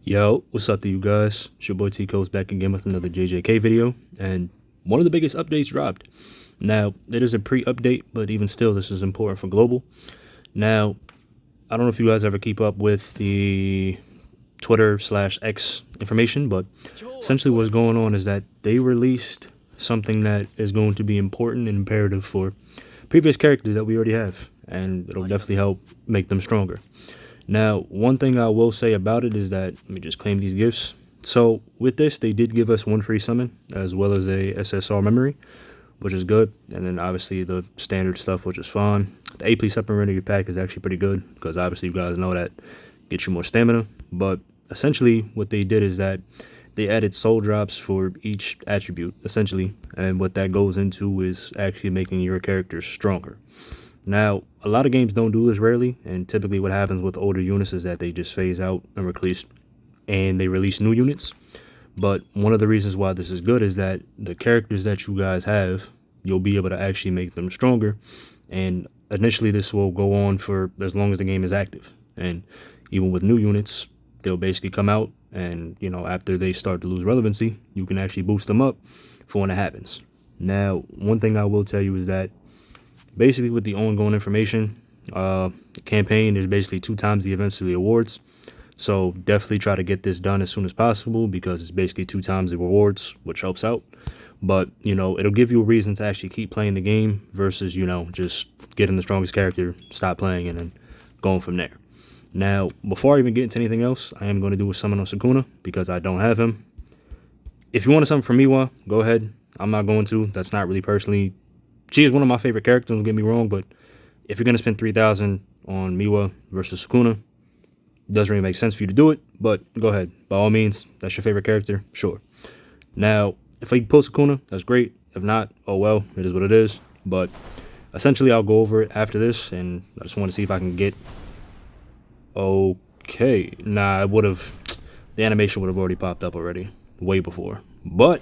Yo, what's up to you guys? It's your boy T-Co's back again with another JJK video, and one of the biggest updates dropped. Now, it is a pre-update, but even still, this is important for global. Now, I don't know if you guys ever keep up with the Twitter/X information, but essentially what's going on is that they released something that is going to be important and imperative for previous characters that we already have, and it'll definitely help make them stronger. Now, one thing I will say about it is that, let me just claim these gifts. So with this, they did give us one free summon as well as a SSR memory, which is good. And then obviously the standard stuff, which is fine. The AP supplementary pack is actually pretty good because obviously you guys know that gets you more stamina. But essentially what they did is that they added soul drops for each attribute, essentially. And what that goes into is actually making your character stronger. Now, a lot of games don't do this rarely, and typically what happens with older units is that they just phase out and they release new units. But one of the reasons why this is good is that the characters that you guys have, you'll be able to actually make them stronger. And initially this will go on for as long as the game is active. And even with new units, they'll basically come out and, you know, after they start to lose relevancy, you can actually boost them up for when it happens. Now, one thing I will tell you is that basically with the ongoing information campaign, there's basically 2 times the events of the awards. So definitely try to get this done as soon as possible because it's basically 2 times the rewards, which helps out. But, you know, it'll give you a reason to actually keep playing the game versus, you know, just getting the strongest character, stop playing, and then going from there. Now, before I even get into anything else, I am going to do a summon on Sukuna because I don't have him. If you want to summon for Miwa, go ahead. I'm not going to. That's not really personally. She is one of my favorite characters, don't get me wrong, but if you're going to spend 3,000 on Miwa versus Sukuna, it doesn't really make sense for you to do it, but go ahead. By all means, that's your favorite character, sure. Now, if I pull Sukuna, that's great. If not, oh well, it is what it is. But essentially, I'll go over it after this, and I just want to see if I can get... Okay, nah, I would have... The animation would have already popped up already, way before. But...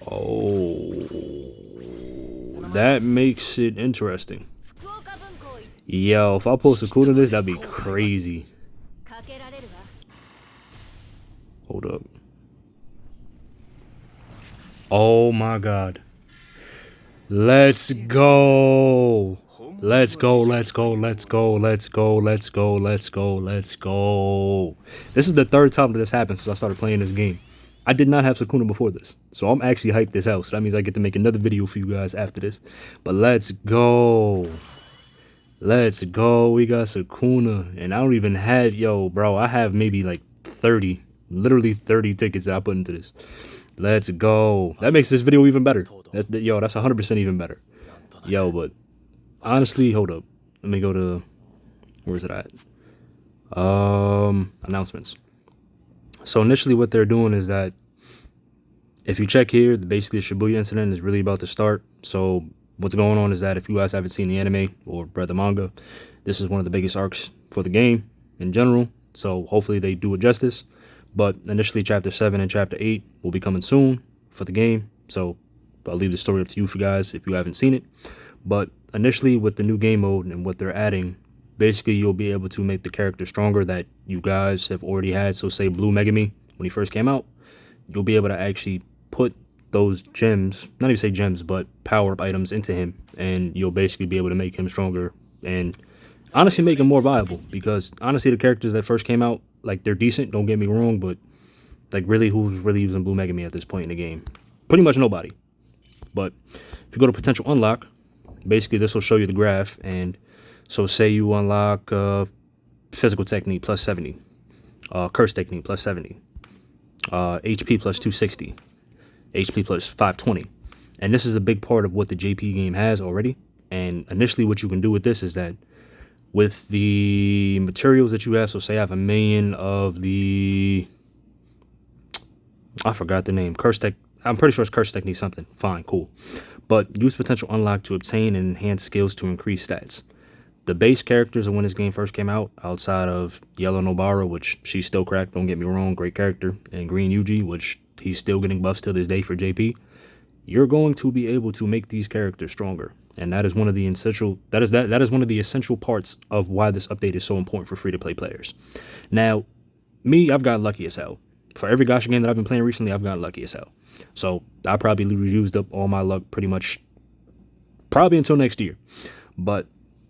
Oh, that makes it interesting. Yo, if I pull Sukuna this, that'd be crazy. Hold up. Oh my god. Let's go. Let's go, let's go, let's go, let's go, let's go, let's go, let's go. This is the 3rd time that this happened since I started playing this game. I did not have Sukuna before this, so I'm actually hyped this out. So that means I get to make another video for you guys after this. But let's go. Let's go. We got Sukuna. And I don't even have, yo, bro, I have maybe like 30, literally 30 tickets that I put into this. Let's go. That makes this video even better. That's 100% even better. Yo, but honestly, hold up. Let me go to, where's it at? Announcements. So initially what they're doing is that if you check here, basically the Shibuya Incident is really about to start. So what's going on is that if you guys haven't seen the anime or read the manga, this is one of the biggest arcs for the game in general. So hopefully they do it justice. But initially chapter 7 and chapter 8 will be coming soon for the game. So I'll leave the story up to you for guys if you haven't seen it. But initially with the new game mode and what they're adding, basically you'll be able to make the character stronger that you guys have already had. So say Blue Megumi, when he first came out, you'll be able to actually put those gems, not even say gems, but power-up items into him. And you'll basically be able to make him stronger and honestly make him more viable. Because honestly, the characters that first came out, like they're decent, don't get me wrong, but like really who's really using Blue Megumi at this point in the game? Pretty much nobody. But if you go to potential unlock, basically this will show you the graph. And so say you unlock physical technique plus 70, curse technique plus 70, HP plus 260, HP plus 520. And this is a big part of what the JP game has already. And initially what you can do with this is that with the materials that you have, so say I have 1 million of the, I forgot the name, curse tech, I'm pretty sure it's curse technique something, fine, cool. But use potential unlock to obtain and enhance skills to increase stats. The base characters of when this game first came out, outside of Yellow Nobara, which she's still cracked, don't get me wrong, great character, and Green Yuji, which he's still getting buffs till this day for JP, you're going to be able to make these characters stronger. And that is one of the essential one of the essential parts of why this update is so important for free-to-play players. Now, me, I've gotten lucky as hell. For every gacha game that I've been playing recently, I've gotten lucky as hell. So I probably used up all my luck pretty much, probably until next year. But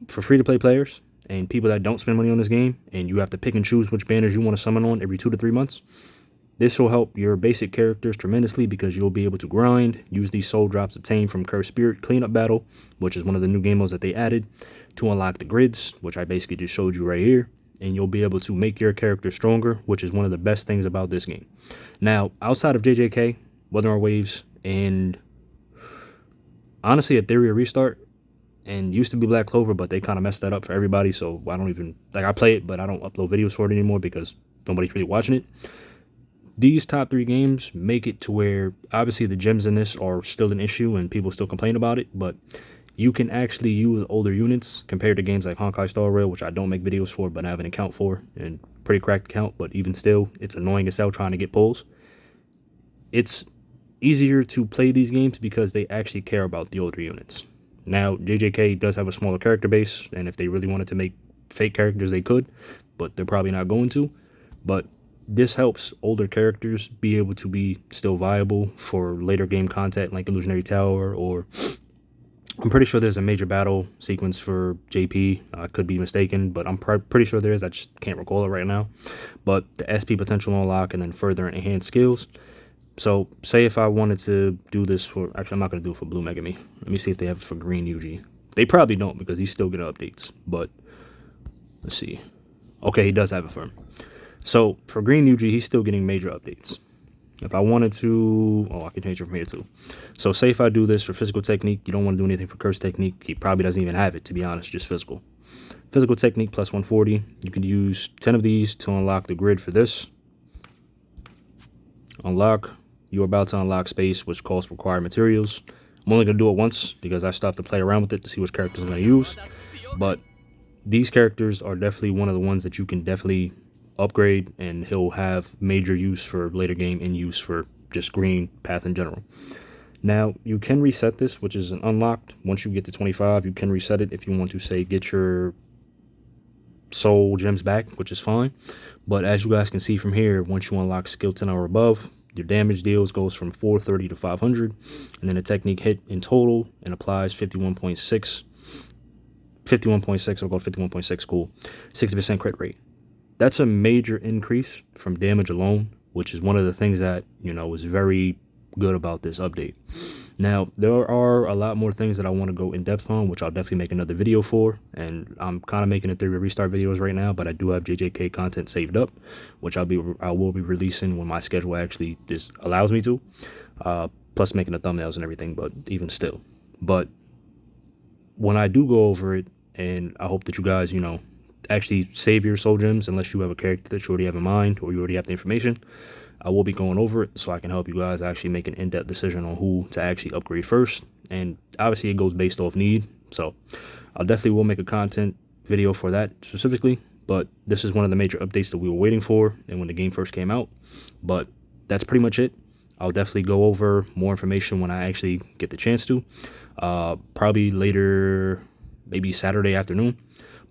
for free-to-play players and people that don't spend money on this game, and you have to pick and choose which banners you want to summon on every 2 to 3 months, this will help your basic characters tremendously because you'll be able to grind, use these soul drops obtained from Cursed Spirit Cleanup Battle, which is one of the new game modes that they added, to unlock the grids, which I basically just showed you right here, and you'll be able to make your character stronger, which is one of the best things about this game. Now, outside of JJK, Weather on Waves, and honestly, Etheria Restart, and used to be Black Clover, but they kind of messed that up for everybody, so I don't even, like, I play it, but I don't upload videos for it anymore because nobody's really watching it. These top 3 games make it to where, obviously, the gems in this are still an issue and people still complain about it, but you can actually use older units compared to games like Honkai Star Rail, which I don't make videos for, but I have an account for, and pretty cracked account, but even still, it's annoying as hell trying to get pulls. It's easier to play these games because they actually care about the older units. Now, JJK does have a smaller character base, and if they really wanted to make fake characters, they could, but they're probably not going to. But this helps older characters be able to be still viable for later game content like Illusionary Tower, or I'm pretty sure there's a major battle sequence for JP. I could be mistaken, but I'm pretty sure there is. I just can't recall it right now. But the SP potential unlock and then further enhanced skills. So say if I wanted to do this for, actually I'm not going to do it for Blue Megumi. Let me see if they have it for Green Yuji. They probably don't because he's still getting updates, but let's see. Okay, he does have it for him. So for Green Yuji, he's still getting major updates. If I wanted to, I can change it from here too. So say if I do this for Physical Technique, you don't want to do anything for Curse Technique. He probably doesn't even have it, to be honest, just Physical. Physical Technique plus 140. You could use 10 of these to unlock the grid for this. Unlock. You're about to unlock space, which costs required materials. I'm only going to do it once because I stopped to play around with it to see which characters I'm going to use. But these characters are definitely one of the ones that you can definitely upgrade, and he'll have major use for later game and use for just green path in general. Now, you can reset this, which is an unlocked. Once you get to 25, you can reset it if you want to, say, get your soul gems back, which is fine. But as you guys can see from here, once you unlock skill 10 or above, your damage deals goes from 430 to 500, and then the technique hit in total and applies 51.6. 51.6, I'll go 51.6, cool. 60% crit rate. That's a major increase from damage alone, which is one of the things that, you know, is very good about this update. Now, there are a lot more things that I want to go in depth on, which I'll definitely make another video for, and I'm kind of making Etheria Restart videos right now, but I do have JJK content saved up, which I will be releasing when my schedule actually just allows me to, plus making the thumbnails and everything, but even still. But when I do go over it, and I hope that you guys, you know, actually save your soul gems unless you have a character that you already have in mind or you already have the information, I will be going over it so I can help you guys actually make an in-depth decision on who to actually upgrade first. And obviously it goes based off need, so I'll definitely will make a content video for that specifically. But this is one of the major updates that we were waiting for and when the game first came out. But that's pretty much it. I'll definitely go over more information when I actually get the chance to, probably later, maybe Saturday afternoon.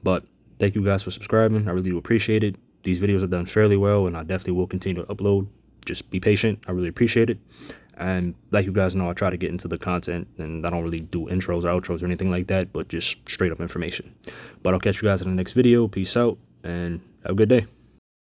But thank you guys for subscribing. I really do appreciate it. These videos have done fairly well, and I definitely will continue to upload. Just be patient. I really appreciate it. And like you guys know, I try to get into the content, and I don't really do intros or outros or anything like that, but just straight up information. But I'll catch you guys in the next video. Peace out, and have a good day.